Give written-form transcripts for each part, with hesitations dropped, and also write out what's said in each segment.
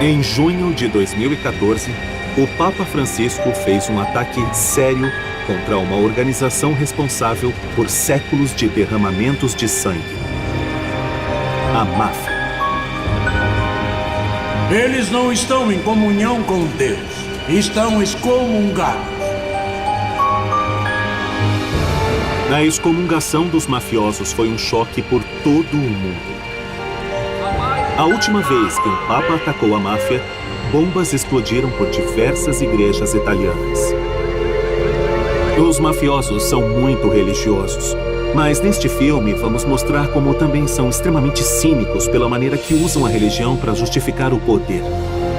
Em junho de 2014, o Papa Francisco fez um ataque sério contra uma organização responsável por séculos de derramamentos de sangue: a máfia. Eles não estão em comunhão com Deus. Estão excomungados. A excomungação dos mafiosos foi um choque por todo o mundo. A última vez que um papa atacou a máfia, bombas explodiram por diversas igrejas italianas. Os mafiosos são muito religiosos, mas neste filme vamos mostrar como também são extremamente cínicos pela maneira que usam a religião para justificar o poder.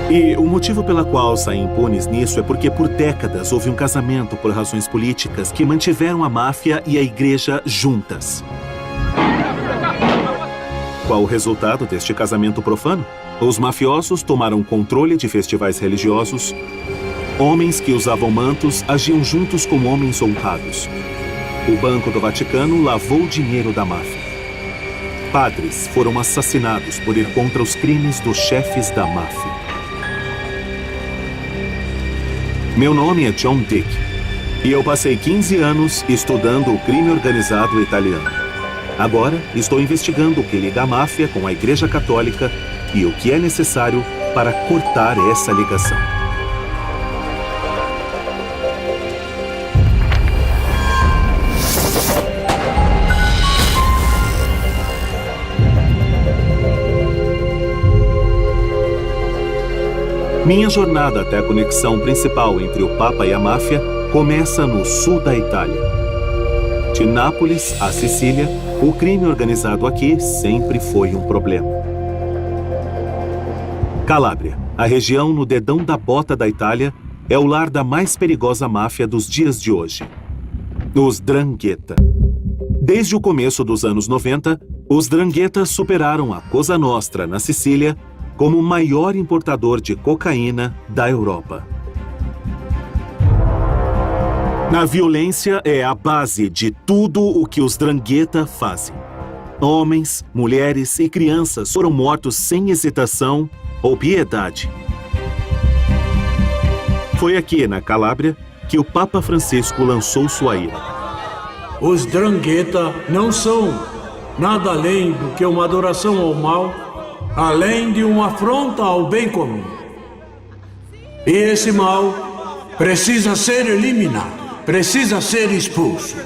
E o motivo pela qual saem impunes nisso é porque por décadas houve um casamento por razões políticas que mantiveram a máfia e a igreja juntas. Qual o resultado deste casamento profano? Os mafiosos tomaram controle de festivais religiosos. Homens que usavam mantos agiam juntos como homens honrados. O Banco do Vaticano lavou o dinheiro da máfia. Padres foram assassinados por ir contra os crimes dos chefes da máfia. Meu nome é John Dick e eu passei 15 anos estudando o crime organizado italiano. Agora, estou investigando o que liga a máfia com a Igreja Católica e o que é necessário para cortar essa ligação. Minha jornada até a conexão principal entre o Papa e a máfia começa no sul da Itália. De Nápoles a Sicília, o crime organizado aqui sempre foi um problema. Calábria, a região no dedão da bota da Itália, é o lar da mais perigosa máfia dos dias de hoje: os 'Ndrangheta. Desde o começo dos anos 90, os 'Ndrangheta superaram a Cosa Nostra, na Sicília, como o maior importador de cocaína da Europa. A violência é a base de tudo o que os 'Ndrangheta fazem. Homens, mulheres e crianças foram mortos sem hesitação ou piedade. Foi aqui, na Calábria, que o Papa Francisco lançou sua ira. Os 'Ndrangheta não são nada além do que uma adoração ao mal, além de uma afronta ao bem comum. E esse mal precisa ser eliminado. Precisa ser expulso.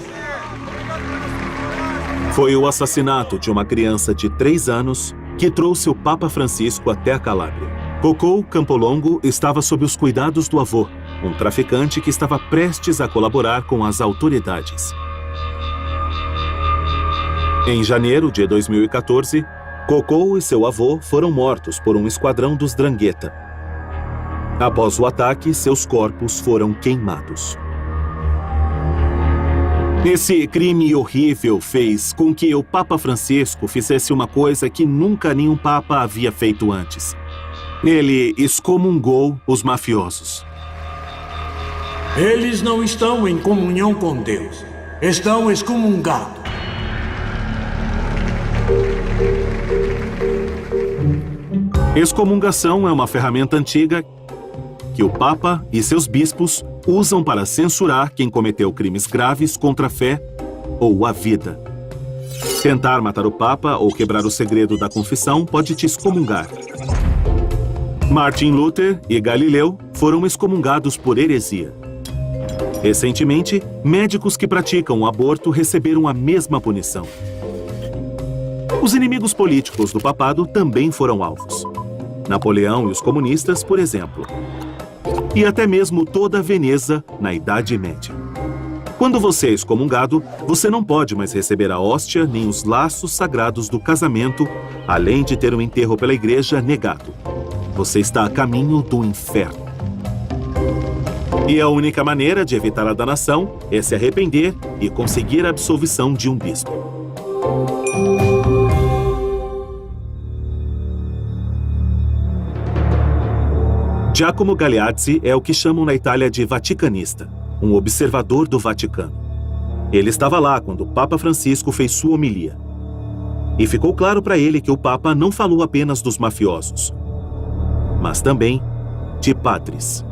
Foi o assassinato de uma criança de 3 anos que trouxe o Papa Francisco até a Calábria. Cocò Campolongo estava sob os cuidados do avô, um traficante que estava prestes a colaborar com as autoridades. Em janeiro de 2014, Cocò e seu avô foram mortos por um esquadrão dos 'Ndrangheta. Após o ataque, seus corpos foram queimados. Esse crime horrível fez com que o Papa Francisco fizesse uma coisa que nunca nenhum Papa havia feito antes. Ele excomungou os mafiosos. Eles não estão em comunhão com Deus. Estão excomungados. Excomungação é uma ferramenta antiga que o Papa e seus bispos usam para censurar quem cometeu crimes graves contra a fé ou a vida. Tentar matar o Papa ou quebrar o segredo da confissão pode te excomungar. Martin Luther e Galileu foram excomungados por heresia. Recentemente, médicos que praticam o aborto receberam a mesma punição. Os inimigos políticos do papado também foram alvos. Napoleão e os comunistas, por exemplo. E até mesmo toda a Veneza na Idade Média. Quando você é excomungado, você não pode mais receber a hóstia nem os laços sagrados do casamento, além de ter um enterro pela igreja negado. Você está a caminho do inferno. E a única maneira de evitar a danação é se arrepender e conseguir a absolvição de um bispo. Giacomo Galeazzi é o que chamam na Itália de vaticanista, um observador do Vaticano. Ele estava lá quando o Papa Francisco fez sua homilia. E ficou claro para ele que o Papa não falou apenas dos mafiosos. mas também de padres.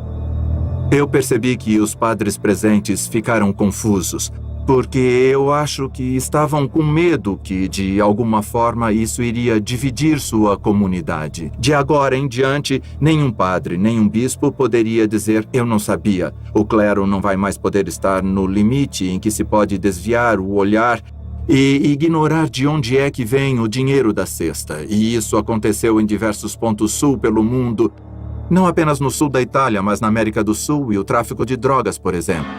Eu percebi que os padres presentes ficaram confusos, porque eu acho que estavam com medo que, de alguma forma, isso iria dividir sua comunidade. De agora em diante, nenhum padre, nenhum bispo poderia dizer "eu não sabia". O clero não vai mais poder estar no limite em que se pode desviar o olhar e ignorar de onde é que vem o dinheiro da cesta. E isso aconteceu em diversos pontos sul pelo mundo, não apenas no sul da Itália, mas na América do Sul e o tráfico de drogas, por exemplo.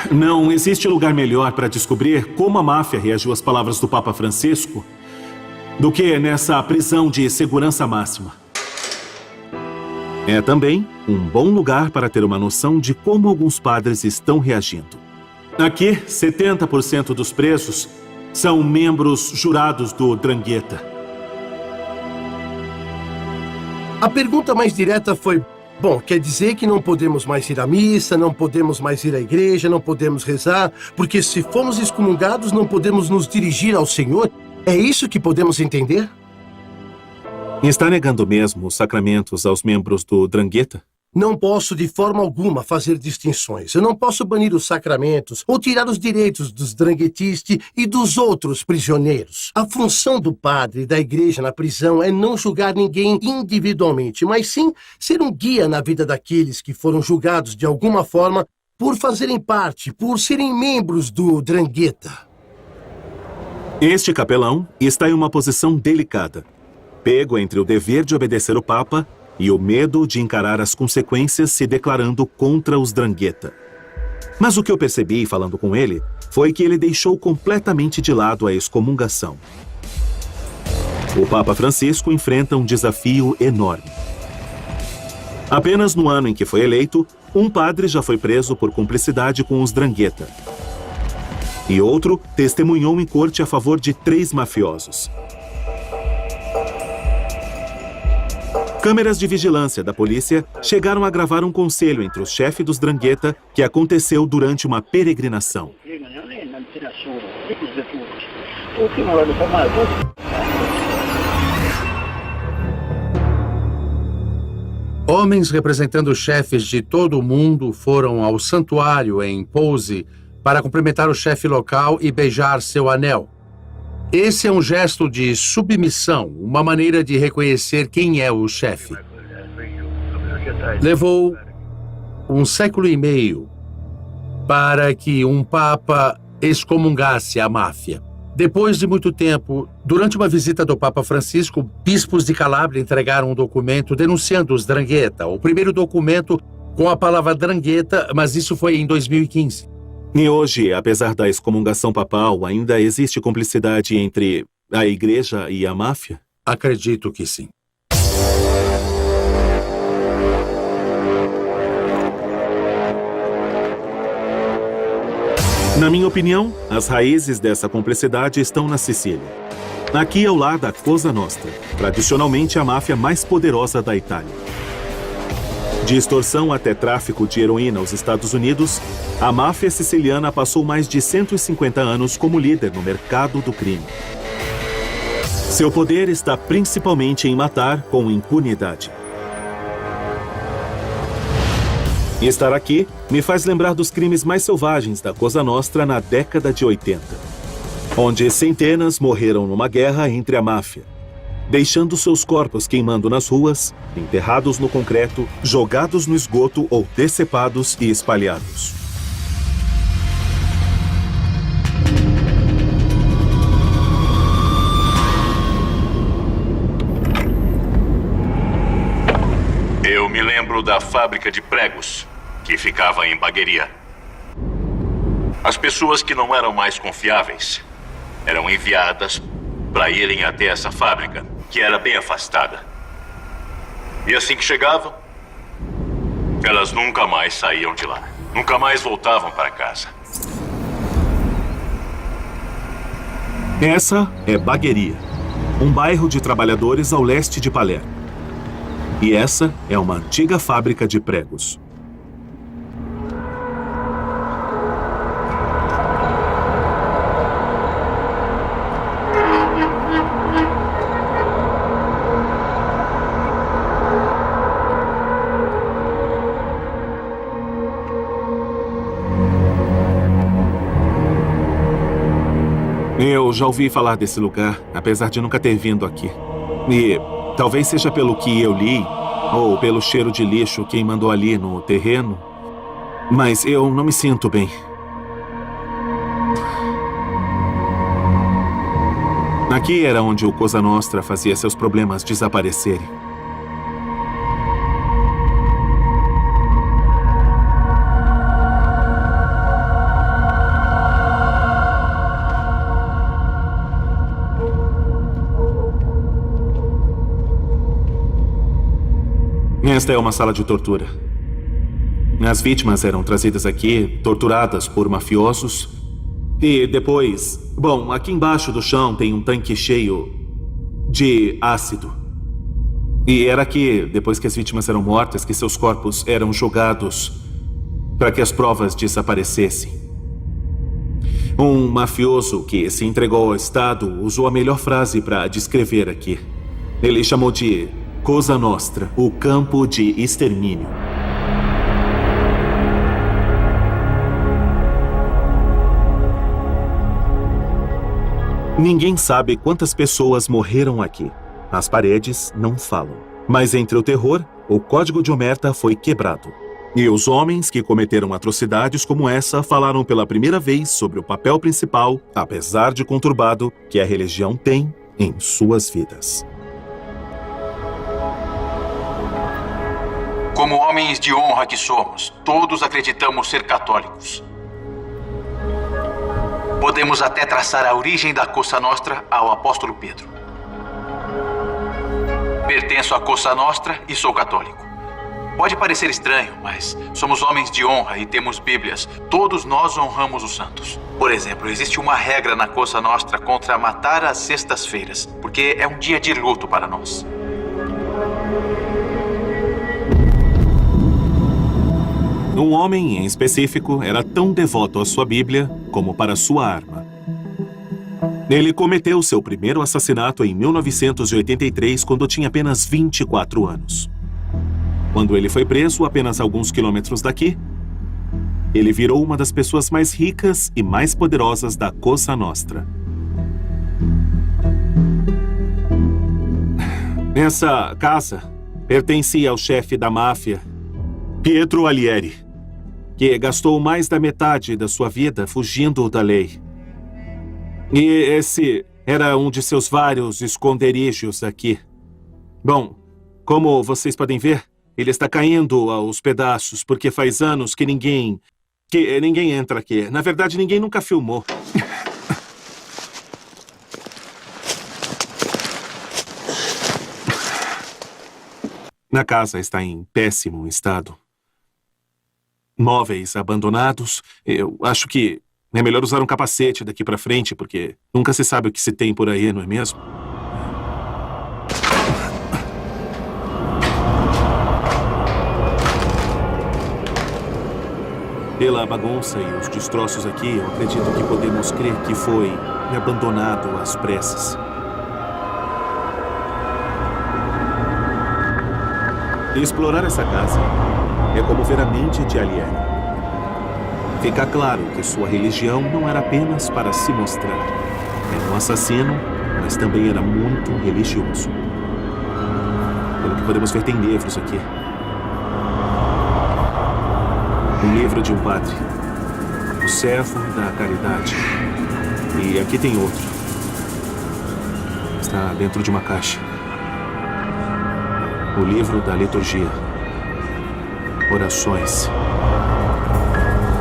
Não existe lugar melhor para descobrir como a máfia reagiu às palavras do Papa Francisco do que nessa prisão de segurança máxima. É também um bom lugar para ter uma noção de como alguns padres estão reagindo. Aqui, 70% dos presos são membros jurados do 'Ndrangheta. A pergunta mais direta foi: bom, quer dizer que não podemos mais ir à missa, não podemos mais ir à igreja, não podemos rezar, porque se fomos excomungados não podemos nos dirigir ao Senhor? É isso que podemos entender? Está negando mesmo os sacramentos aos membros do 'Ndrangheta? Não posso de forma alguma fazer distinções. Eu não posso banir os sacramentos ou tirar os direitos dos dranghetisti e dos outros prisioneiros. A função do padre e da igreja na prisão é não julgar ninguém individualmente, mas sim ser um guia na vida daqueles que foram julgados de alguma forma por fazerem parte, por serem membros do 'Ndrangheta. Este capelão está em uma posição delicada, pego entre o dever de obedecer o Papa e o medo de encarar as consequências se declarando contra os 'Ndrangheta. Mas o que eu percebi falando com ele foi que ele deixou completamente de lado a excomungação. O Papa Francisco enfrenta um desafio enorme. Apenas no ano em que foi eleito, um padre já foi preso por cumplicidade com os 'Ndrangheta. E outro testemunhou em corte a favor de 3 mafiosos. Câmeras de vigilância da polícia chegaram a gravar um conselho entre os chefes dos 'Ndrangheta que aconteceu durante uma peregrinação. Homens representando chefes de todo o mundo foram ao santuário em Pose para cumprimentar o chefe local e beijar seu anel. Esse é um gesto de submissão, uma maneira de reconhecer quem é o chefe. Levou 1 século e meio para que um papa excomungasse a máfia. Depois de muito tempo, durante uma visita do Papa Francisco, bispos de Calábria entregaram um documento denunciando os 'Ndrangheta, o primeiro documento com a palavra 'Ndrangheta, mas isso foi em 2015. E hoje, apesar da excomungação papal, ainda existe cumplicidade entre a igreja e a máfia? Acredito que sim. Na minha opinião, as raízes dessa cumplicidade estão na Sicília. Aqui ao lado da Cosa Nostra, tradicionalmente a máfia mais poderosa da Itália. De extorsão até tráfico de heroína aos Estados Unidos, a máfia siciliana passou mais de 150 anos como líder no mercado do crime. Seu poder está principalmente em matar com impunidade. Estar aqui me faz lembrar dos crimes mais selvagens da Cosa Nostra na década de 80, onde centenas morreram numa guerra entre a máfia, deixando seus corpos queimando nas ruas, enterrados no concreto, jogados no esgoto ou decepados e espalhados. Eu me lembro da fábrica de pregos, que ficava em Bagheria. As pessoas que não eram mais confiáveis eram enviadas para irem até essa fábrica, que era bem afastada. E assim que chegavam, elas nunca mais saíam de lá. Nunca mais voltavam para casa. Essa é Bagheria, um bairro de trabalhadores ao leste de Palermo. E essa é uma antiga fábrica de pregos. Eu já ouvi falar desse lugar, apesar de nunca ter vindo aqui. E talvez seja pelo que eu li, ou pelo cheiro de lixo queimando ali no terreno, mas eu não me sinto bem. Aqui era onde o Cosa Nostra fazia seus problemas desaparecerem. Esta é uma sala de tortura. As vítimas eram trazidas aqui, torturadas por mafiosos. E depois... Bom, aqui embaixo do chão tem um tanque cheio de ácido. E era aqui, depois que as vítimas eram mortas, que seus corpos eram jogados para que as provas desaparecessem. Um mafioso que se entregou ao Estado usou a melhor frase para descrever aqui. Ele chamou de Cosa Nostra, o campo de extermínio. Ninguém sabe quantas pessoas morreram aqui. As paredes não falam. Mas entre o terror, o código de Omerta foi quebrado. E os homens que cometeram atrocidades como essa falaram pela primeira vez sobre o papel principal, apesar de conturbado, que a religião tem em suas vidas. Como homens de honra que somos, todos acreditamos ser católicos. Podemos até traçar a origem da Cosa Nostra ao apóstolo Pedro. Pertenço à Cosa Nostra e sou católico. Pode parecer estranho, mas somos homens de honra e temos Bíblias. Todos nós honramos os santos. Por exemplo, existe uma regra na Cosa Nostra contra matar às sextas-feiras, porque é um dia de luto para nós. Um homem, em específico, era tão devoto à sua Bíblia como para sua arma. Ele cometeu seu primeiro assassinato em 1983, quando tinha apenas 24 anos. Quando ele foi preso, apenas alguns quilômetros daqui, ele virou uma das pessoas mais ricas e mais poderosas da Cosa Nostra. Essa casa pertencia ao chefe da máfia, Pietro Alieri, que gastou mais da metade da sua vida fugindo da lei. E esse era um de seus vários esconderijos aqui. Bom, como vocês podem ver, ele está caindo aos pedaços, porque faz anos que ninguém entra aqui. Na verdade, ninguém nunca filmou. A casa está em péssimo estado. Móveis abandonados. Eu acho que é melhor usar um capacete daqui pra frente, porque nunca se sabe o que se tem por aí, não é mesmo? Pela bagunça e os destroços aqui, eu acredito que podemos crer que foi abandonado às pressas. Explorar essa casa é como ver a mente de Alieri. Fica claro que sua religião não era apenas para se mostrar. Era um assassino, mas também era muito religioso. Pelo que podemos ver, tem livros aqui. Um livro de um padre, o servo da caridade. E aqui tem outro. Está dentro de uma caixa. O livro da liturgia. Orações.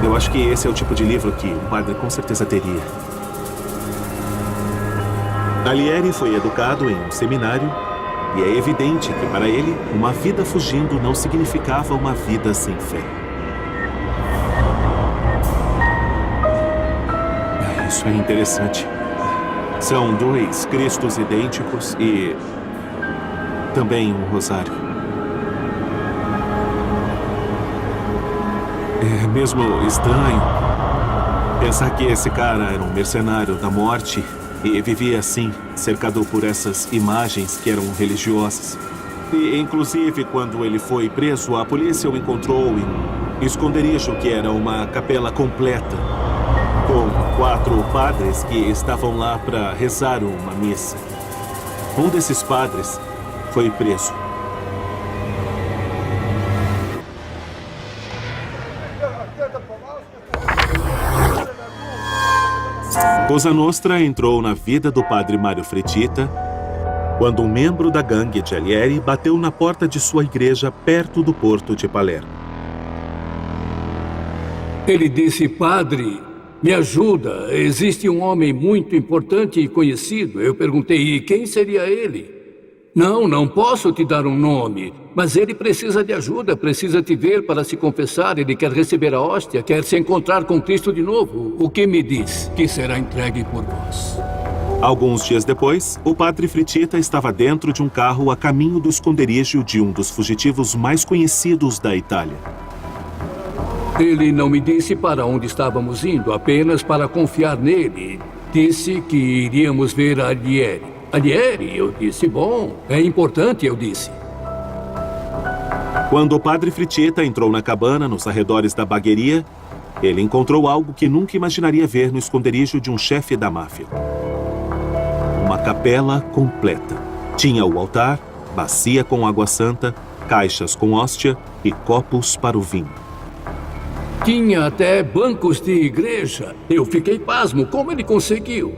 Eu acho que esse é o tipo de livro que o padre com certeza teria. Alieri foi educado em um seminário e é evidente que para ele, uma vida fugindo não significava uma vida sem fé. Isso é interessante. São dois Cristos idênticos e também um rosário. É mesmo estranho pensar que esse cara era um mercenário da morte e vivia assim, cercado por essas imagens que eram religiosas. E, inclusive, quando ele foi preso, a polícia o encontrou em um esconderijo que era uma capela completa. com 4 padres que estavam lá para rezar uma missa. Um desses padres foi preso. Cosa Nostra entrou na vida do padre Mário Fritita quando um membro da gangue de Alieri bateu na porta de sua igreja perto do porto de Palermo. Ele disse: padre, me ajuda, existe um homem muito importante e conhecido. Eu perguntei: e quem seria ele? Não posso te dar um nome, mas ele precisa de ajuda, precisa te ver para se confessar, ele quer receber a hóstia, quer se encontrar com Cristo de novo. O que me diz? Que será entregue por vós. Alguns dias depois, o padre Fritita estava dentro de um carro a caminho do esconderijo de um dos fugitivos mais conhecidos da Itália. Ele não me disse para onde estávamos indo, apenas para confiar nele. Disse que iríamos ver a Alieri. Alieri? Eu disse: bom, é importante, eu disse. Quando o padre Fritita entrou na cabana nos arredores da bagueria, ele encontrou algo que nunca imaginaria ver no esconderijo de um chefe da máfia. Uma capela completa. Tinha o altar, bacia com água santa, caixas com hóstia e copos para o vinho. Tinha até bancos de igreja. Eu fiquei pasmo, como ele conseguiu?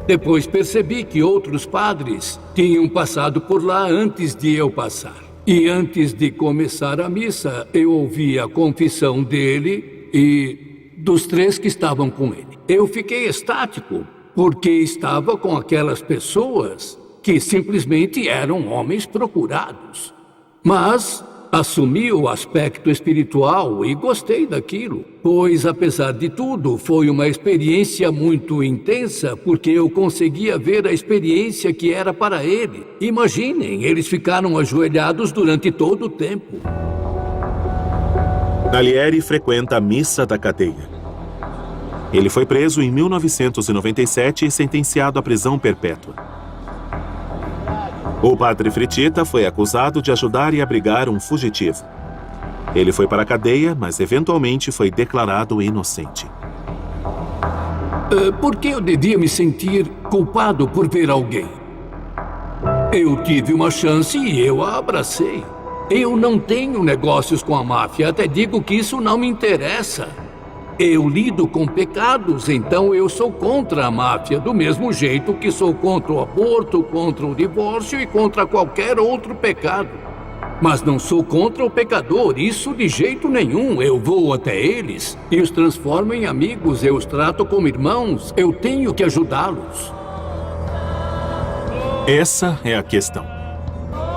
Depois percebi que outros padres tinham passado por lá antes de eu passar. E antes de começar a missa, eu ouvi a confissão dele e dos 3 que estavam com ele. Eu fiquei estático, porque estava com aquelas pessoas que simplesmente eram homens procurados. Mas assumi o aspecto espiritual e gostei daquilo, pois, apesar de tudo, foi uma experiência muito intensa, porque eu conseguia ver a experiência que era para ele. Imaginem, eles ficaram ajoelhados durante todo o tempo. Alieri frequenta a missa da cadeia. Ele foi preso em 1997 e sentenciado à prisão perpétua. O padre Fritita foi acusado de ajudar e abrigar um fugitivo. Ele foi para a cadeia, mas eventualmente foi declarado inocente. Por que eu devia me sentir culpado por ver alguém? Eu tive uma chance e eu a abracei. Eu não tenho negócios com a máfia, até digo que isso não me interessa. Eu lido com pecados, então eu sou contra a máfia, do mesmo jeito que sou contra o aborto, contra o divórcio e contra qualquer outro pecado. Mas não sou contra o pecador, isso de jeito nenhum. Eu vou até eles e os transformo em amigos, eu os trato como irmãos, eu tenho que ajudá-los. Essa é a questão.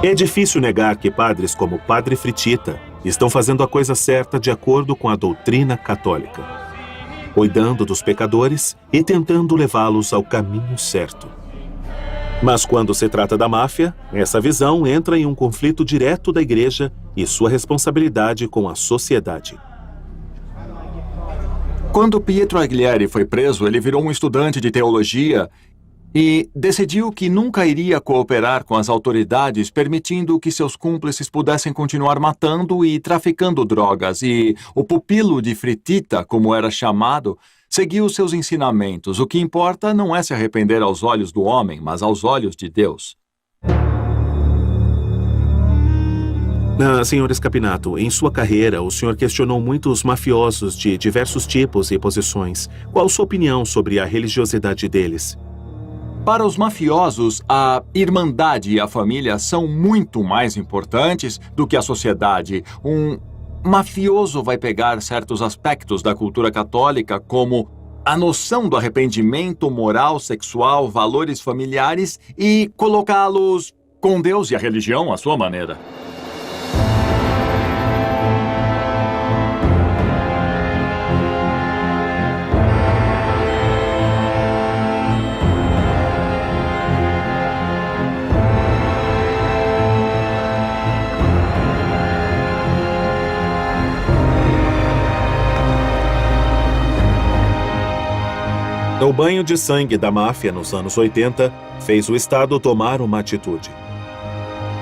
É difícil negar que padres como o padre Fritita estão fazendo a coisa certa de acordo com a doutrina católica, cuidando dos pecadores e tentando levá-los ao caminho certo. Mas quando se trata da máfia, essa visão entra em um conflito direto da igreja e sua responsabilidade com a sociedade. Quando Pietro Aglieri foi preso, ele virou um estudante de teologia e decidiu que nunca iria cooperar com as autoridades, permitindo que seus cúmplices pudessem continuar matando e traficando drogas. E o pupilo de Fritita, como era chamado, seguiu seus ensinamentos. O que importa não é se arrepender aos olhos do homem, mas aos olhos de Deus. Senhor Scapinato, em sua carreira, o senhor questionou muitos mafiosos de diversos tipos e posições. Qual sua opinião sobre a religiosidade deles? Para os mafiosos, a irmandade e a família são muito mais importantes do que a sociedade. Um mafioso vai pegar certos aspectos da cultura católica, como a noção do arrependimento moral, sexual, valores familiares, e colocá-los com Deus e a religião à sua maneira. O banho de sangue da máfia nos anos 80 fez o Estado tomar uma atitude.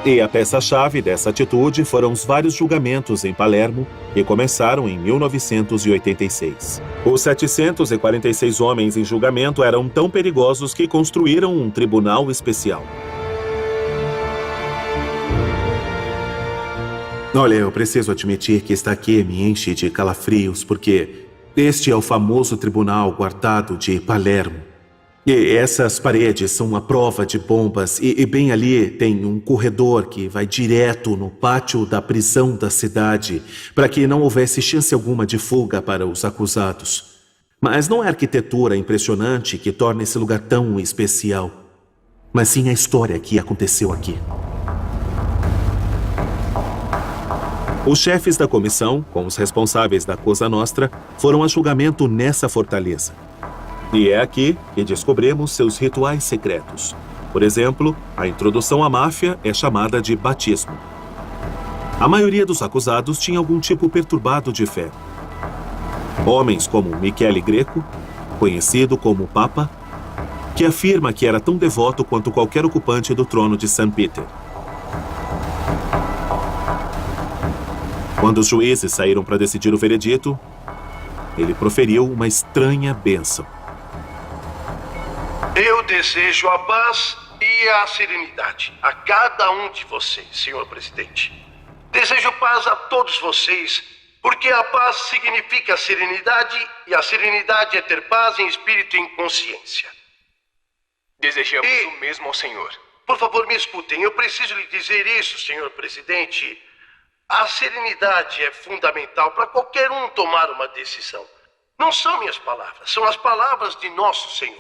E a peça-chave dessa atitude foram os vários julgamentos em Palermo, que começaram em 1986. Os 746 homens em julgamento eram tão perigosos que construíram um tribunal especial. Olha, eu preciso admitir que estar aqui me enche de calafrios, porque este é o famoso tribunal guardado de Palermo. E essas paredes são uma prova de bombas, e bem ali tem um corredor que vai direto no pátio da prisão da cidade, para que não houvesse chance alguma de fuga para os acusados. Mas não é a arquitetura impressionante que torna esse lugar tão especial, mas sim a história que aconteceu aqui. Os chefes da comissão, com os responsáveis da Cosa Nostra, foram a julgamento nessa fortaleza. E é aqui que descobrimos seus rituais secretos. Por exemplo, a introdução à máfia é chamada de batismo. A maioria dos acusados tinha algum tipo perturbado de fé. Homens como Michele Greco, conhecido como Papa, que afirma que era tão devoto quanto qualquer ocupante do trono de St. Peter. Quando os juízes saíram para decidir o veredito, ele proferiu uma estranha bênção. Eu desejo a paz e a serenidade a cada um de vocês, senhor presidente. Desejo paz a todos vocês, porque a paz significa serenidade e a serenidade é ter paz em espírito e em consciência. Desejamos o mesmo ao senhor. Por favor, me escutem. Eu preciso lhe dizer isso, senhor presidente. A serenidade é fundamental para qualquer um tomar uma decisão. Não são minhas palavras, são as palavras de nosso Senhor.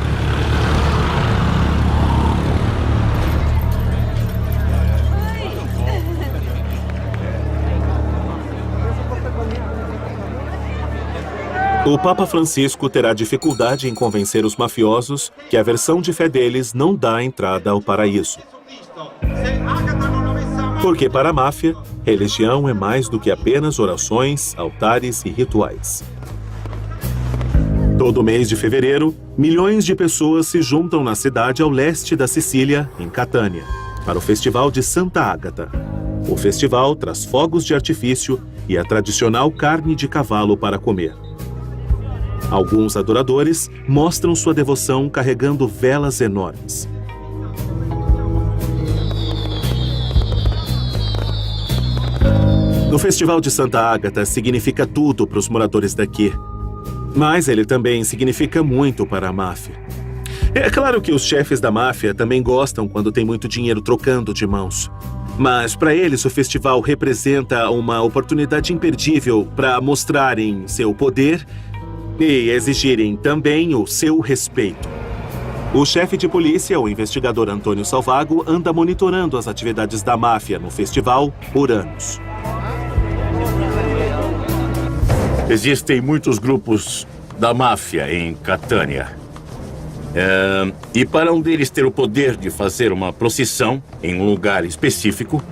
O Papa Francisco terá dificuldade em convencer os mafiosos que a versão de fé deles não dá entrada ao paraíso. Porque para a máfia, religião é mais do que apenas orações, altares e rituais. Todo mês de fevereiro, milhões de pessoas se juntam na cidade ao leste da Sicília, em Catânia, para o Festival de Santa Ágata. O festival traz fogos de artifício e a tradicional carne de cavalo para comer. Alguns adoradores mostram sua devoção carregando velas enormes. O Festival de Santa Ágata significa tudo para os moradores daqui. Mas ele também significa muito para a máfia. É claro que os chefes da máfia também gostam quando tem muito dinheiro trocando de mãos. Mas para eles o festival representa uma oportunidade imperdível para mostrarem seu poder e exigirem também o seu respeito. O chefe de polícia, o investigador Antônio Salvago, anda monitorando as atividades da máfia no festival por anos. Existem muitos grupos da máfia em Catânia. E para um deles ter o poder de fazer uma procissão em um lugar específico,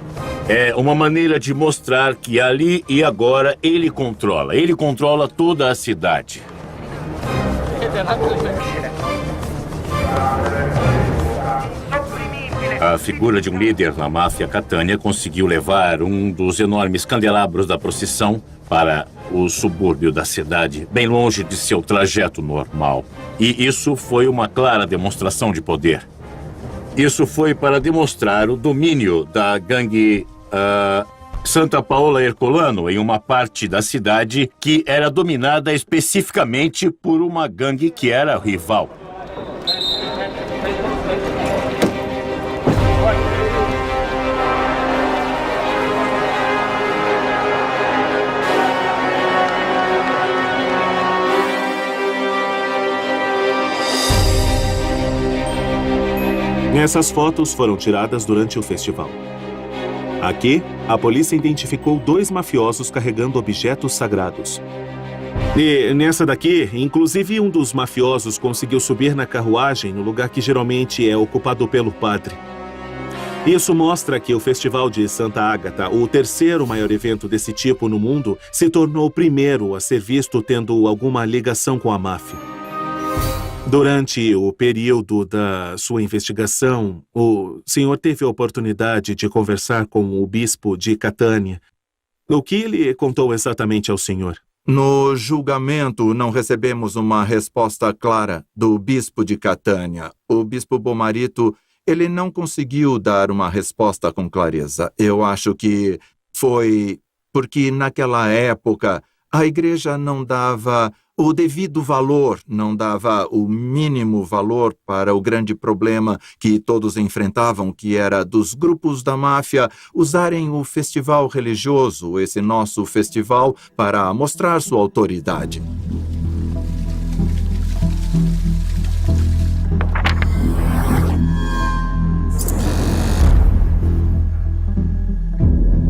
é uma maneira de mostrar que ali e agora ele controla toda a cidade. A figura de um líder na máfia Catânia conseguiu levar um dos enormes candelabros da procissão para o subúrbio da cidade, bem longe de seu trajeto normal. E isso foi uma clara demonstração de poder. Isso foi para demonstrar o domínio da gangue Santa Paola Ercolano em uma parte da cidade que era dominada especificamente por uma gangue que era rival. Essas fotos foram tiradas durante o festival. Aqui, a polícia identificou 2 mafiosos carregando objetos sagrados. E nessa daqui, inclusive um dos mafiosos conseguiu subir na carruagem no lugar que geralmente é ocupado pelo padre. Isso mostra que o Festival de Santa Ágata, o terceiro maior evento desse tipo no mundo, se tornou o primeiro a ser visto tendo alguma ligação com a máfia. Durante o período da sua investigação, o senhor teve a oportunidade de conversar com o bispo de Catânia. O que ele contou exatamente ao senhor? No julgamento, não recebemos uma resposta clara do bispo de Catânia. O bispo Bomarito, ele não conseguiu dar uma resposta com clareza. Eu acho que foi porque naquela época a igreja não dava o devido valor, não dava o mínimo valor para o grande problema que todos enfrentavam, que era dos grupos da máfia usarem o festival religioso, esse nosso festival, para mostrar sua autoridade.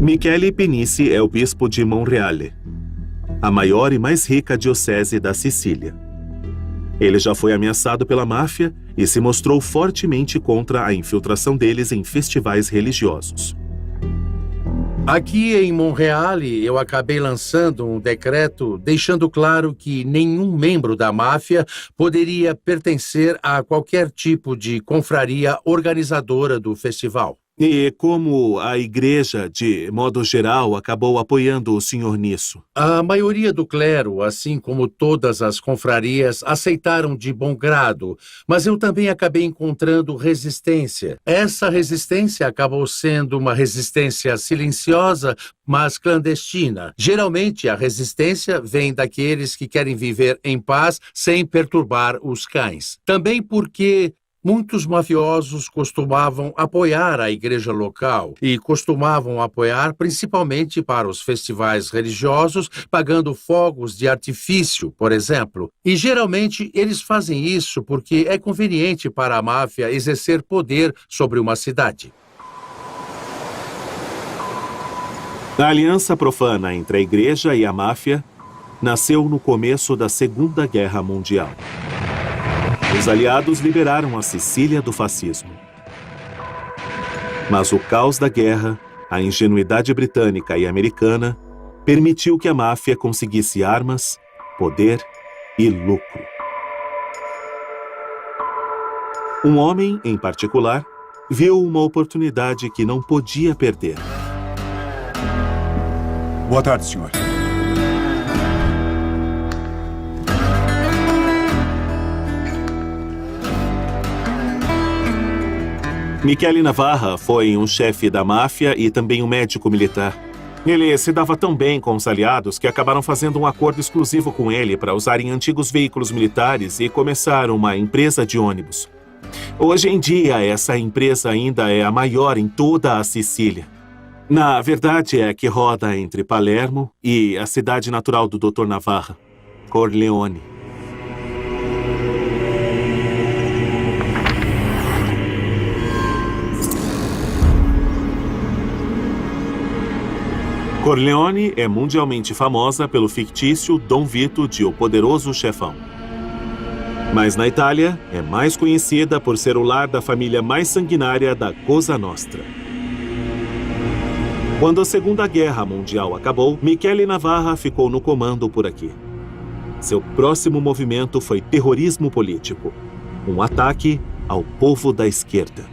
Michele Penici é o bispo de Monreale, a maior e mais rica diocese da Sicília. Ele já foi ameaçado pela máfia e se mostrou fortemente contra a infiltração deles em festivais religiosos. Aqui em Monreale, eu acabei lançando um decreto deixando claro que nenhum membro da máfia poderia pertencer a qualquer tipo de confraria organizadora do festival. E como a igreja, de modo geral, acabou apoiando o senhor nisso? A maioria do clero, assim como todas as confrarias, aceitaram de bom grado, mas eu também acabei encontrando resistência. Essa resistência acabou sendo uma resistência silenciosa, mas clandestina. Geralmente, a resistência vem daqueles que querem viver em paz sem perturbar os cães. Também porque muitos mafiosos costumavam apoiar a igreja local e costumavam apoiar principalmente para os festivais religiosos, pagando fogos de artifício, por exemplo. E geralmente eles fazem isso porque é conveniente para a máfia exercer poder sobre uma cidade. A aliança profana entre a igreja e a máfia nasceu no começo da Segunda Guerra Mundial. Os aliados liberaram a Sicília do fascismo. Mas o caos da guerra, a ingenuidade britânica e americana, permitiu que a máfia conseguisse armas, poder e lucro. Um homem, em particular, viu uma oportunidade que não podia perder. Boa tarde, senhor. Michele Navarra foi um chefe da máfia e também um médico militar. Ele se dava tão bem com os aliados que acabaram fazendo um acordo exclusivo com ele para usarem antigos veículos militares e começar uma empresa de ônibus. Hoje em dia, essa empresa ainda é a maior em toda a Sicília. Na verdade, é que roda entre Palermo e a cidade natural do Dr. Navarra, Corleone. Corleone é mundialmente famosa pelo fictício Dom Vito de O Poderoso Chefão. Mas na Itália, é mais conhecida por ser o lar da família mais sanguinária da Cosa Nostra. Quando a Segunda Guerra Mundial acabou, Michele Navarra ficou no comando por aqui. Seu próximo movimento foi terrorismo político, um ataque ao povo da esquerda.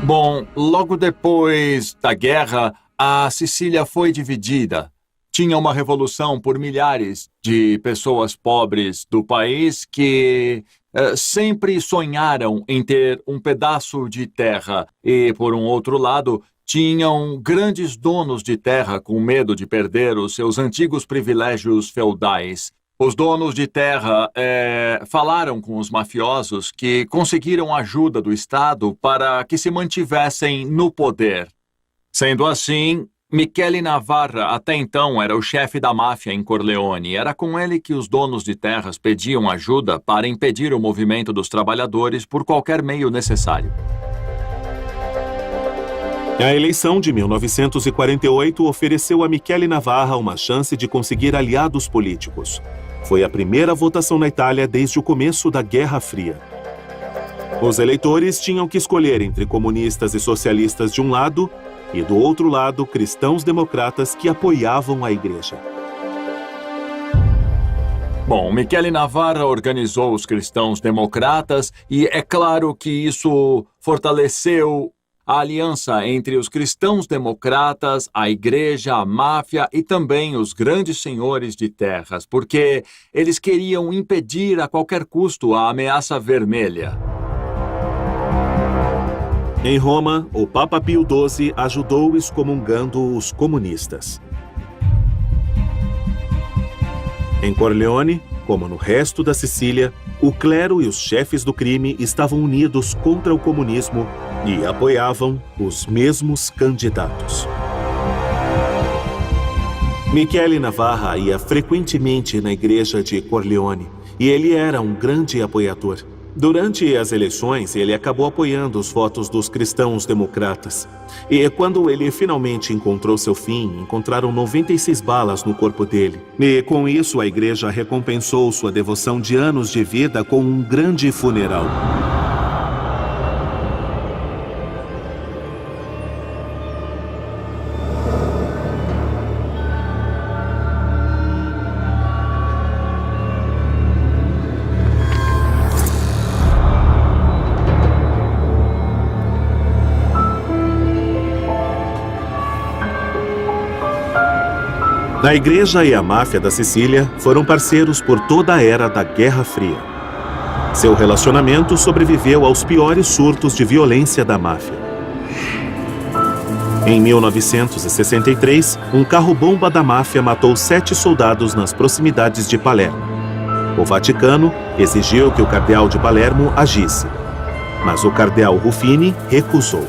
Bom, logo depois da guerra, a Sicília foi dividida. Tinha uma revolução por milhares de pessoas pobres do país que sempre sonharam em ter um pedaço de terra. E, por um outro lado, tinham grandes donos de terra com medo de perder os seus antigos privilégios feudais. Os donos de terra falaram com os mafiosos que conseguiram ajuda do Estado para que se mantivessem no poder. Sendo assim, Michele Navarra até então era o chefe da máfia em Corleone. Era com ele que os donos de terras pediam ajuda para impedir o movimento dos trabalhadores por qualquer meio necessário. A eleição de 1948 ofereceu a Michele Navarra uma chance de conseguir aliados políticos. Foi a primeira votação na Itália desde o começo da Guerra Fria. Os eleitores tinham que escolher entre comunistas e socialistas de um lado e, do outro lado, cristãos democratas que apoiavam a igreja. Bom, Michele Navarra organizou os cristãos democratas e é claro que isso fortaleceu a aliança entre os cristãos democratas, a igreja, a máfia e também os grandes senhores de terras, porque eles queriam impedir a qualquer custo a ameaça vermelha. Em Roma, o Papa Pio XII ajudou excomungando os comunistas. Em Corleone, como no resto da Sicília, o clero e os chefes do crime estavam unidos contra o comunismo e apoiavam os mesmos candidatos. Michele Navarra ia frequentemente na igreja de Corleone e ele era um grande apoiador. Durante as eleições, ele acabou apoiando os votos dos cristãos democratas. E quando ele finalmente encontrou seu fim, encontraram 96 balas no corpo dele. E com isso, a igreja recompensou sua devoção de anos de vida com um grande funeral. A igreja e a máfia da Sicília foram parceiros por toda a era da Guerra Fria. Seu relacionamento sobreviveu aos piores surtos de violência da máfia. Em 1963, um carro-bomba da máfia matou 7 soldados nas proximidades de Palermo. O Vaticano exigiu que o cardeal de Palermo agisse, mas o cardeal Ruffini recusou.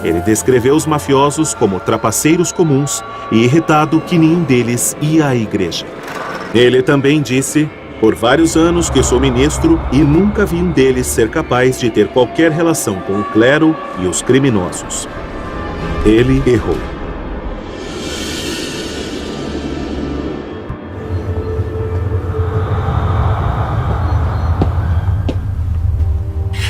Ele descreveu os mafiosos como trapaceiros comuns e irritado que nenhum deles ia à igreja. Ele também disse, por vários anos que sou ministro e nunca vi um deles ser capaz de ter qualquer relação com o clero e os criminosos. Ele errou.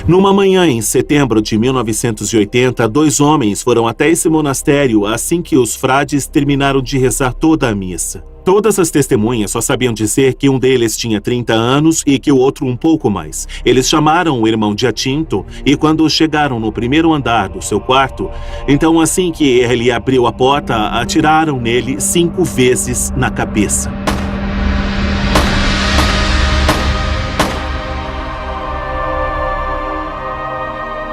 Numa manhã em setembro de 1980, 2 homens foram até esse monastério assim que os frades terminaram de rezar toda a missa. Todas as testemunhas só sabiam dizer que um deles tinha 30 anos e que o outro um pouco mais. Eles chamaram o irmão Giacinto e quando chegaram no primeiro andar do seu quarto, então assim que ele abriu a porta, atiraram nele 5 vezes na cabeça.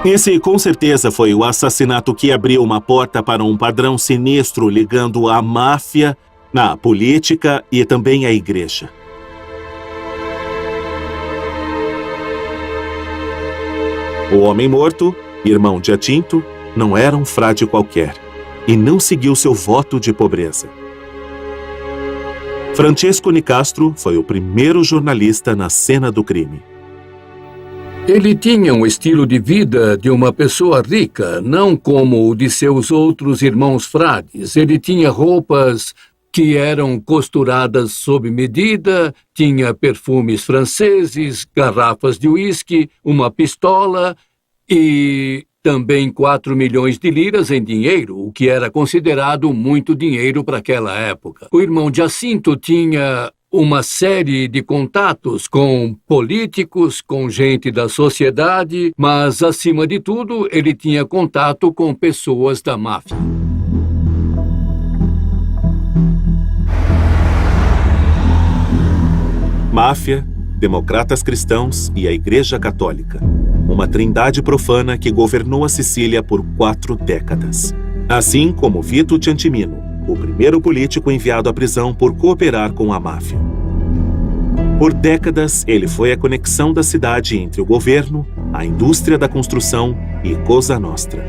Esse, com certeza, foi o assassinato que abriu uma porta para um padrão sinistro ligando a máfia, a política e também a igreja. O homem morto, irmão Giacinto, não era um frade qualquer e não seguiu seu voto de pobreza. Francesco Nicastro foi o primeiro jornalista na cena do crime. Ele tinha um estilo de vida de uma pessoa rica, não como o de seus outros irmãos frades. Ele tinha roupas que eram costuradas sob medida, tinha perfumes franceses, garrafas de uísque, uma pistola e também 4 milhões de liras em dinheiro, o que era considerado muito dinheiro para aquela época. O irmão Giacinto tinha uma série de contatos com políticos, com gente da sociedade, mas, acima de tudo, ele tinha contato com pessoas da máfia. Máfia, democratas cristãos e a Igreja Católica. Uma trindade profana que governou a Sicília por 4 décadas. Assim como Vito Ciantimino, o primeiro político enviado à prisão por cooperar com a máfia. Por décadas, ele foi a conexão da cidade entre o governo, a indústria da construção e Cosa Nostra.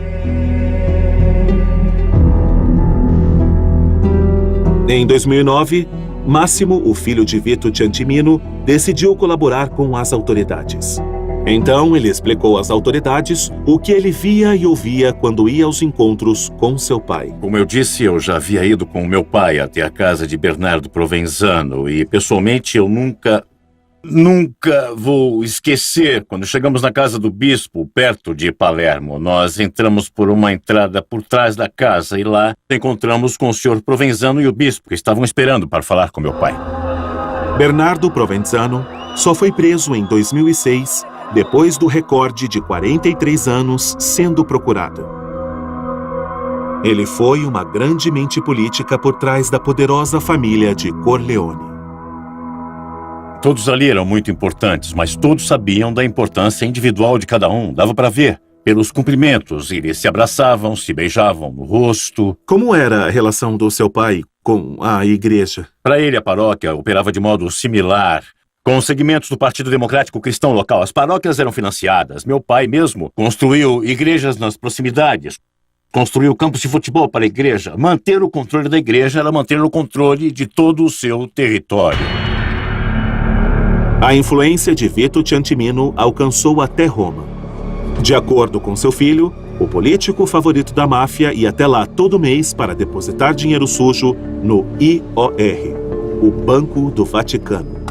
Em 2009, Massimo, o filho de Vito Ciantimino, decidiu colaborar com as autoridades. Então, ele explicou às autoridades o que ele via e ouvia quando ia aos encontros com seu pai. Como eu disse, eu já havia ido com meu pai até a casa de Bernardo Provenzano e, pessoalmente, eu nunca vou esquecer quando chegamos na casa do bispo, perto de Palermo. Nós entramos por uma entrada por trás da casa e lá encontramos com o senhor Provenzano e o bispo, que estavam esperando para falar com meu pai. Bernardo Provenzano só foi preso em 2006, depois do recorde de 43 anos sendo procurado. Ele foi uma grande mente política por trás da poderosa família de Corleone. Todos ali eram muito importantes, mas todos sabiam da importância individual de cada um. Dava para ver pelos cumprimentos. Eles se abraçavam, se beijavam no rosto. Como era a relação do seu pai com a igreja? Para ele, a paróquia operava de modo similar com os segmentos do Partido Democrático Cristão local. As paróquias eram financiadas. Meu pai mesmo construiu igrejas nas proximidades. Construiu campos de futebol para a igreja. Manter o controle da igreja era manter o controle de todo o seu território. A influência de Vito Ciantimino alcançou até Roma. De acordo com seu filho, o político favorito da máfia ia até lá todo mês para depositar dinheiro sujo no IOR, o Banco do Vaticano.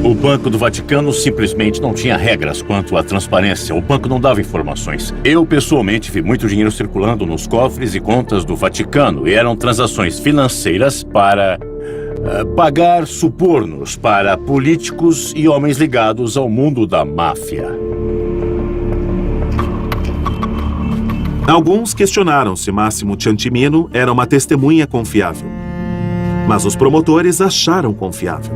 O Banco do Vaticano simplesmente não tinha regras quanto à transparência. O banco não dava informações. Eu, pessoalmente, vi muito dinheiro circulando nos cofres e contas do Vaticano, e eram transações financeiras para pagar subornos para políticos e homens ligados ao mundo da máfia. Alguns questionaram se Máximo Ciantimino era uma testemunha confiável. Mas os promotores acharam confiável.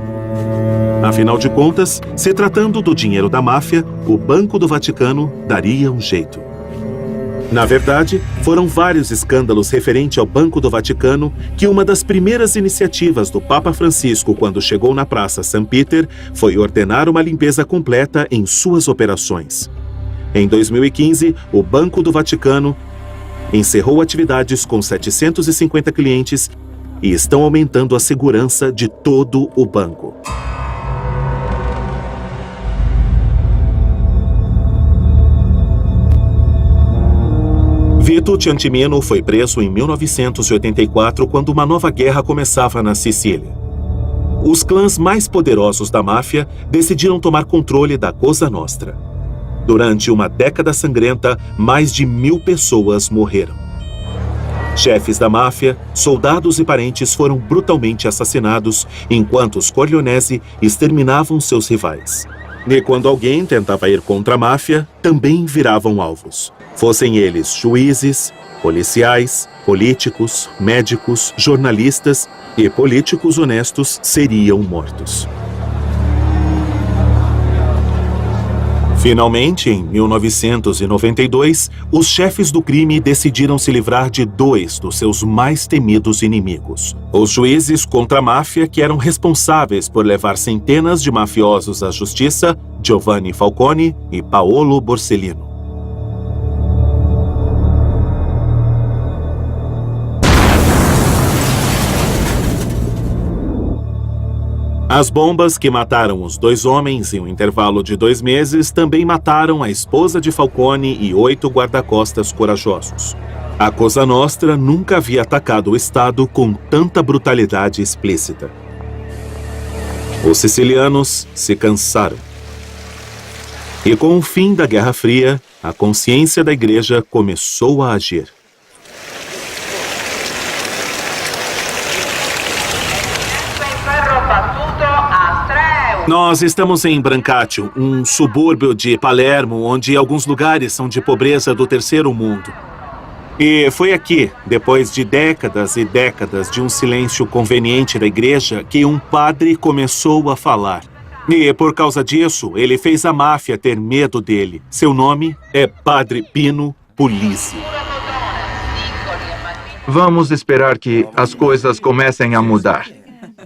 Afinal de contas, se tratando do dinheiro da máfia, o Banco do Vaticano daria um jeito. Na verdade, foram vários escândalos referentes ao Banco do Vaticano que uma das primeiras iniciativas do Papa Francisco quando chegou na Praça St. Peter foi ordenar uma limpeza completa em suas operações. Em 2015, o Banco do Vaticano encerrou atividades com 750 clientes e estão aumentando a segurança de todo o banco. Vito Ciantimino foi preso em 1984 quando uma nova guerra começava na Sicília. Os clãs mais poderosos da máfia decidiram tomar controle da Cosa Nostra. Durante uma década sangrenta, mais de 1000 pessoas morreram. Chefes da máfia, soldados e parentes foram brutalmente assassinados, enquanto os Corleonesi exterminavam seus rivais. E quando alguém tentava ir contra a máfia, também viravam alvos. Fossem eles juízes, policiais, políticos, médicos, jornalistas e políticos honestos seriam mortos. Finalmente, em 1992, os chefes do crime decidiram se livrar de 2 dos seus mais temidos inimigos. Os juízes contra a máfia que eram responsáveis por levar centenas de mafiosos à justiça, Giovanni Falcone e Paolo Borsellino. As bombas que mataram os 2 homens em um intervalo de 2 meses também mataram a esposa de Falcone e 8 guarda-costas corajosos. A Cosa Nostra nunca havia atacado o Estado com tanta brutalidade explícita. Os sicilianos se cansaram. E com o fim da Guerra Fria, a consciência da igreja começou a agir. Nós estamos em Brancaccio, um subúrbio de Palermo, onde alguns lugares são de pobreza do terceiro mundo. E foi aqui, depois de décadas e décadas de um silêncio conveniente da igreja, que um padre começou a falar. E por causa disso, ele fez a máfia ter medo dele. Seu nome é Padre Pino Puglisi. Vamos esperar que as coisas comecem a mudar.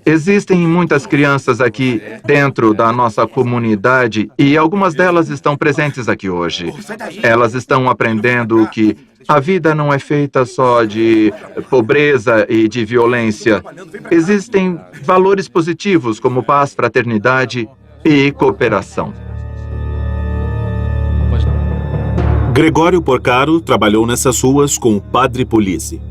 Existem muitas crianças aqui dentro da nossa comunidade e algumas delas estão presentes aqui hoje. Elas estão aprendendo que a vida não é feita só de pobreza e de violência. Existem valores positivos como paz, fraternidade e cooperação. Gregório Porcaro trabalhou nessas ruas com o Padre Puglisi.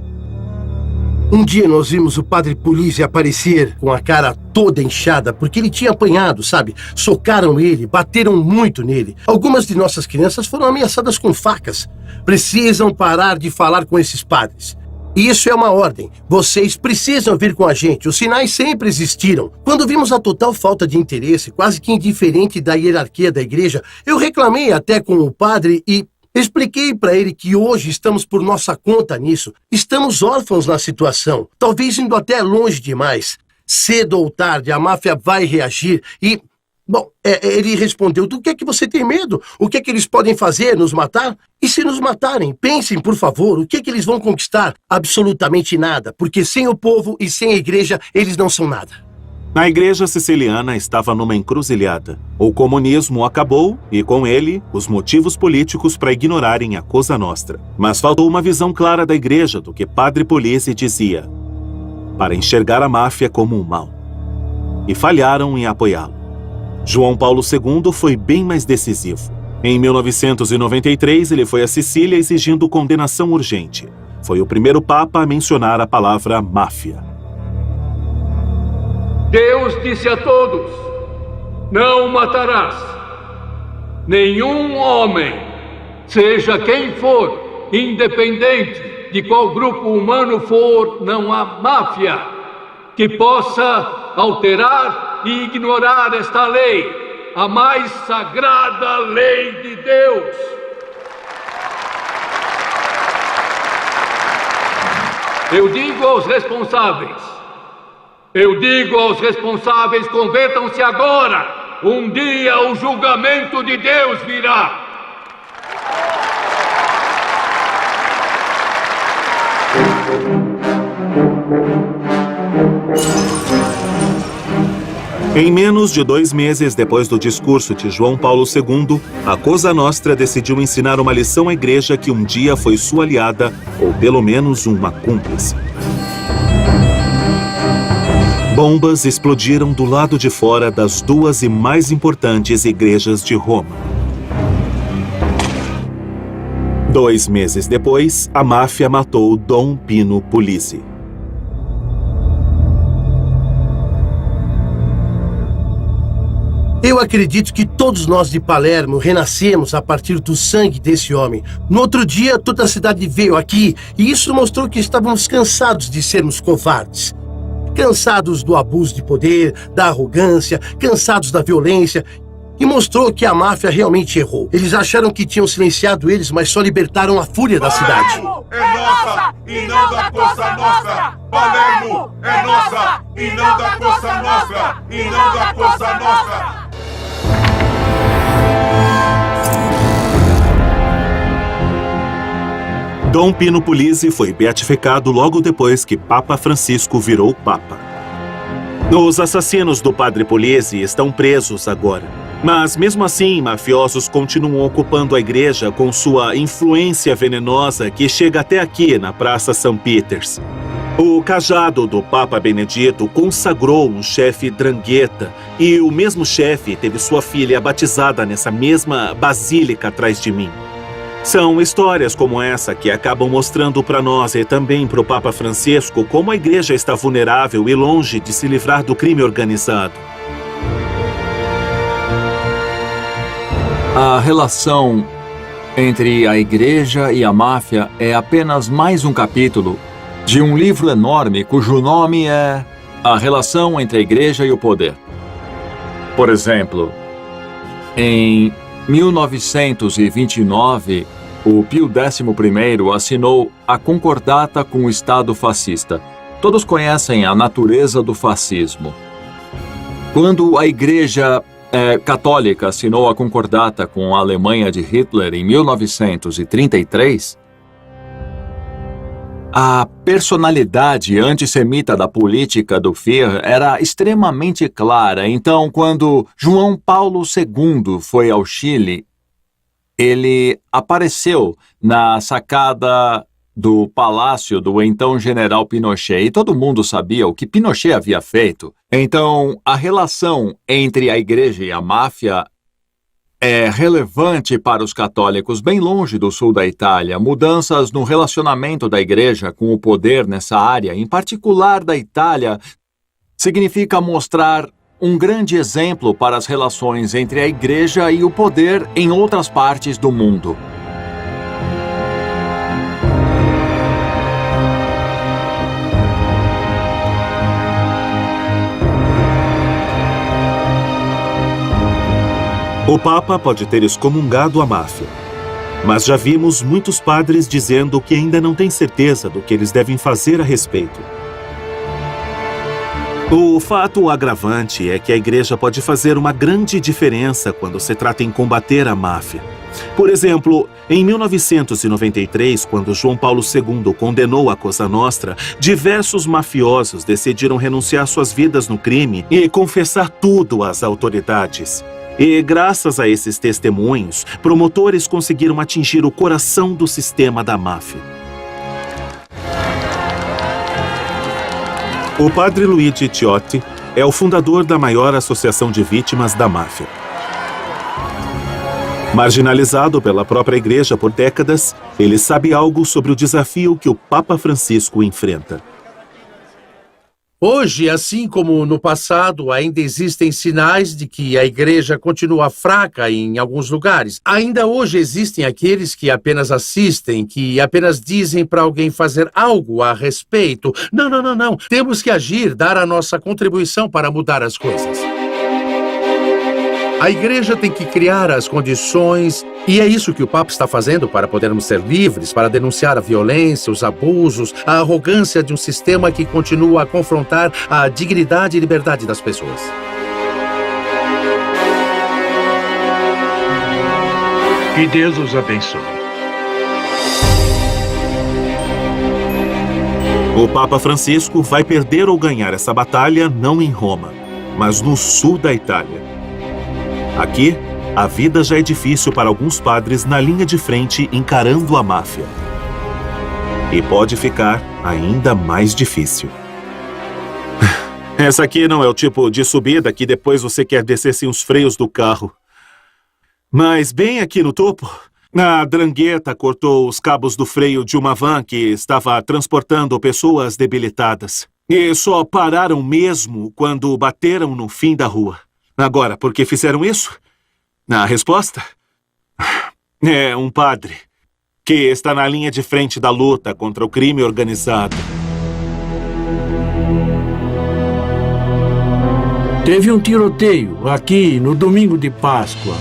Um dia nós vimos o Padre Puglisi aparecer com a cara toda inchada, porque ele tinha apanhado, sabe? Socaram ele, bateram muito nele. Algumas de nossas crianças foram ameaçadas com facas. Precisam parar de falar com esses padres. Isso é uma ordem. Vocês precisam vir com a gente. Os sinais sempre existiram. Quando vimos a total falta de interesse, quase que indiferente da hierarquia da igreja, eu reclamei até com o padre e expliquei para ele que hoje estamos por nossa conta nisso. Estamos órfãos na situação, talvez indo até longe demais. Cedo ou tarde, a máfia vai reagir e... Bom, ele respondeu, do que é que você tem medo? O que é que eles podem fazer? Nos matar? E se nos matarem? Pensem, por favor, o que é que eles vão conquistar? Absolutamente nada, porque sem o povo e sem a igreja, eles não são nada. A igreja siciliana estava numa encruzilhada. O comunismo acabou e, com ele, os motivos políticos para ignorarem a Cosa Nostra. Mas faltou uma visão clara da igreja do que Padre Polisi dizia, para enxergar a máfia como um mal. E falharam em apoiá-lo. João Paulo II foi bem mais decisivo. Em 1993, ele foi a Sicília exigindo condenação urgente. Foi o primeiro papa a mencionar a palavra máfia. Deus disse a todos: não matarás. Nenhum homem, seja quem for, independente de qual grupo humano for, não há máfia que possa alterar e ignorar esta lei, a mais sagrada lei de Deus. Eu digo aos responsáveis, convertam-se agora. Um dia o julgamento de Deus virá. Em menos de 2 meses depois do discurso de João Paulo II, a Cosa Nostra decidiu ensinar uma lição à igreja que um dia foi sua aliada, ou pelo menos uma cúmplice. Bombas explodiram do lado de fora das 2 mais importantes igrejas de Roma. 2 meses depois, a máfia matou Dom Pino Pulici. Eu acredito que todos nós de Palermo renascemos a partir do sangue desse homem. No outro dia, toda a cidade veio aqui e isso mostrou que estávamos cansados de sermos covardes. Cansados do abuso de poder, da arrogância, cansados da violência. E mostrou que a máfia realmente errou. Eles acharam que tinham silenciado eles, mas só libertaram a fúria da cidade. Palermo é nossa e não da Cosa Nostra! Palermo é nossa e não da Cosa Nostra! E não da Cosa Nostra! Dom Pino Pulici foi beatificado logo depois que Papa Francisco virou Papa. Os assassinos do Padre Pulici estão presos agora. Mas, mesmo assim, mafiosos continuam ocupando a igreja com sua influência venenosa que chega até aqui na Praça St. Peters. O cajado do Papa Benedito consagrou um chefe Drangheta e o mesmo chefe teve sua filha batizada nessa mesma basílica atrás de mim. São histórias como essa que acabam mostrando para nós e também para o Papa Francisco como a igreja está vulnerável e longe de se livrar do crime organizado. A relação entre a igreja e a máfia é apenas mais um capítulo de um livro enorme cujo nome é A Relação entre a Igreja e o Poder. Por exemplo, em 1929, o Pio XI assinou a concordata com o Estado fascista. Todos conhecem a natureza do fascismo. Quando a Igreja católica assinou a concordata com a Alemanha de Hitler em 1933, a personalidade antissemita da política do Führer era extremamente clara. Então, quando João Paulo II foi ao Chile, ele apareceu na sacada do palácio do então general Pinochet e todo mundo sabia o que Pinochet havia feito. Então, a relação entre a igreja e a máfia é relevante para os católicos bem longe do sul da Itália. Mudanças no relacionamento da igreja com o poder nessa área, em particular da Itália, significa mostrar um grande exemplo para as relações entre a igreja e o poder em outras partes do mundo. O Papa pode ter excomungado a máfia, mas já vimos muitos padres dizendo que ainda não têm certeza do que eles devem fazer a respeito. O fato agravante é que a Igreja pode fazer uma grande diferença quando se trata em combater a máfia. Por exemplo, em 1993, quando João Paulo II condenou a Cosa Nostra, diversos mafiosos decidiram renunciar suas vidas no crime e confessar tudo às autoridades. E, graças a esses testemunhos, promotores conseguiram atingir o coração do sistema da máfia. O padre Luigi Ciotti é o fundador da maior associação de vítimas da máfia. Marginalizado pela própria Igreja por décadas, ele sabe algo sobre o desafio que o Papa Francisco enfrenta. Hoje, assim como no passado, ainda existem sinais de que a Igreja continua fraca em alguns lugares. Ainda hoje existem aqueles que apenas assistem, que apenas dizem para alguém fazer algo a respeito. Não. Temos que agir, dar a nossa contribuição para mudar as coisas. A Igreja tem que criar as condições, e é isso que o Papa está fazendo para podermos ser livres, para denunciar a violência, os abusos, a arrogância de um sistema que continua a confrontar a dignidade e liberdade das pessoas. Que Deus os abençoe. O Papa Francisco vai perder ou ganhar essa batalha não em Roma, mas no sul da Itália. Aqui, a vida já é difícil para alguns padres na linha de frente encarando a máfia. E pode ficar ainda mais difícil. Essa aqui não é o tipo de subida que depois você quer descer sem os freios do carro. Mas bem aqui no topo, a Drangheta cortou os cabos do freio de uma van que estava transportando pessoas debilitadas. E só pararam mesmo quando bateram no fim da rua. Agora, por que fizeram isso? A resposta é um padre que está na linha de frente da luta contra o crime organizado. Teve um tiroteio aqui no domingo de Páscoa.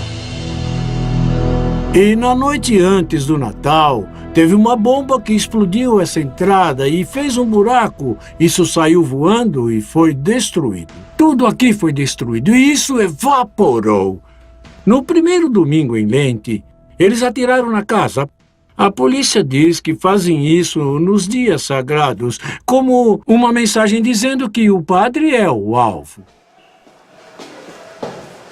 E na noite antes do Natal, teve uma bomba que explodiu essa entrada e fez um buraco. Isso saiu voando e foi destruído. Tudo aqui foi destruído e isso evaporou. No primeiro domingo em Lente, eles atiraram na casa. A polícia diz que fazem isso nos dias sagrados, como uma mensagem dizendo que o padre é o alvo.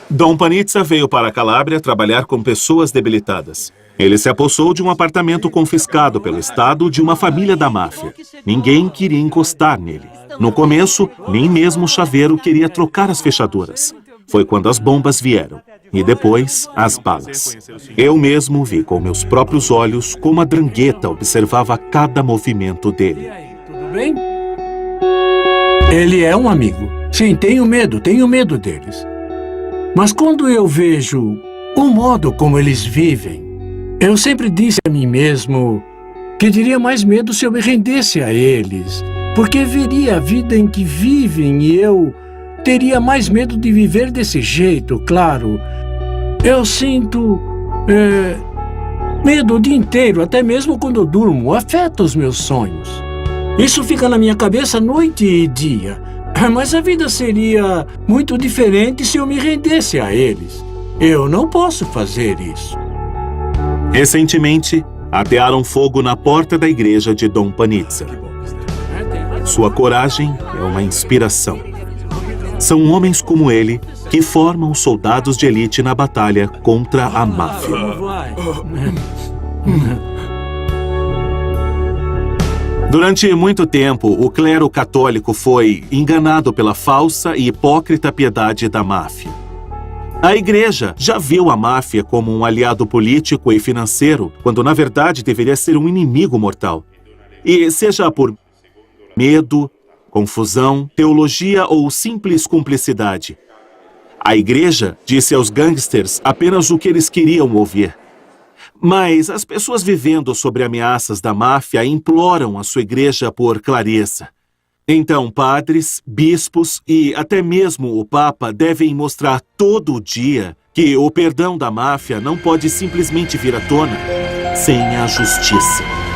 Dom Panizza veio para a Calábria trabalhar com pessoas debilitadas. Ele se apossou de um apartamento confiscado pelo Estado de uma família da máfia. Ninguém queria encostar nele. No começo, nem mesmo o chaveiro queria trocar as fechaduras. Foi quando as bombas vieram. E depois, as balas. Eu mesmo vi com meus próprios olhos como a Drangheta observava cada movimento dele. Tudo bem? Ele é um amigo. Sim, tenho medo deles. Mas quando eu vejo o modo como eles vivem, eu sempre disse a mim mesmo que teria mais medo se eu me rendesse a eles, porque veria a vida em que vivem e eu teria mais medo de viver desse jeito, claro. Eu sinto medo o dia inteiro, até mesmo quando eu durmo, afeta os meus sonhos. Isso fica na minha cabeça noite e dia. Mas a vida seria muito diferente se eu me rendesse a eles. Eu não posso fazer isso. Recentemente, atearam fogo na porta da igreja de Dom Panizza. Sua coragem é uma inspiração. São homens como ele que formam soldados de elite na batalha contra a máfia. Durante muito tempo, o clero católico foi enganado pela falsa e hipócrita piedade da máfia. A igreja já viu a máfia como um aliado político e financeiro, quando na verdade deveria ser um inimigo mortal. E seja por medo, confusão, teologia ou simples cumplicidade, a igreja disse aos gangsters apenas o que eles queriam ouvir. Mas as pessoas vivendo sobre ameaças da máfia imploram a sua igreja por clareza. Então, padres, bispos e até mesmo o Papa devem mostrar todo dia que o perdão da máfia não pode simplesmente vir à tona sem a justiça.